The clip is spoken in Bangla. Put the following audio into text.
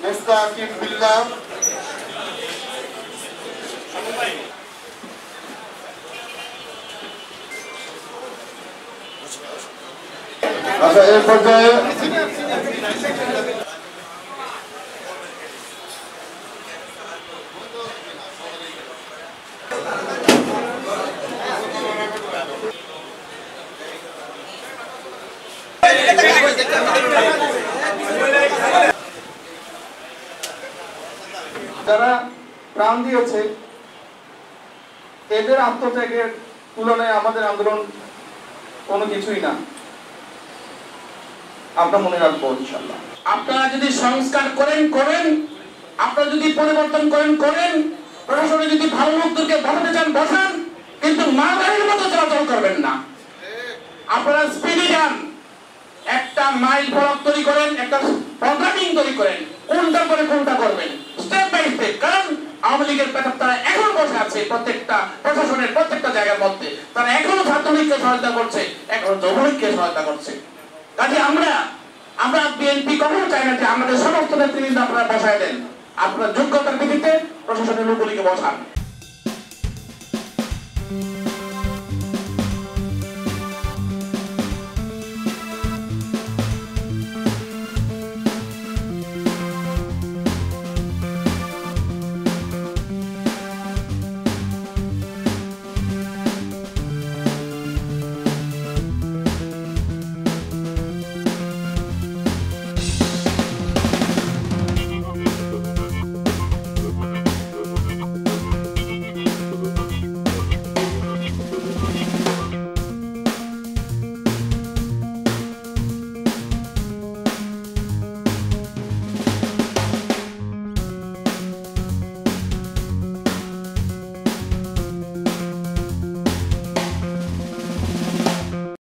মুস্তাকিম বিল্লাহ, আচ্ছা এই পর্যায়ে যারা প্রাণ দিয়েছে এদের আত্মত্যাগের তুলনায় আমাদের আন্দোলন কোনো কিছুই না, আমরা মনে রাখবো ইনশাআল্লাহ। আপনারা যদি সংস্কার করেন, আপনারা যদি পরিবর্তন করেন, প্রশাসনে যদি ভালো লোকদেরকে বসাতে চান বসান, কিন্তু মালগাড়ির মতো চলাচল করবেন না। আপনারা স্পিডে যান, একটা মাইল ফলক তৈরি করেন, একটা প্রোগ্রামিং তৈরি করেন, কোনটা করে কোনটা করবেন, স্টেপ বাই স্টেপ। কারণ আওয়ামী লীগের প্রেতাত্মা তারা এখনো বসে আছে প্রত্যেকটা প্রশাসনের প্রত্যেকটা জায়গার মধ্যে, তারা এখনো ছাত্রলীগকে সহায়তা করছে, এখনো যুবলীগকে সহায়তা করছে। কাজে আমরা বিএনপি কখনো চাই না যে আমাদের সমস্ত নেতৃবৃন্দ আপনারা বসায় দেন, আপনারা যোগ্যতার ভিত্তিতে প্রশাসনের লোকগুলিকে বসান।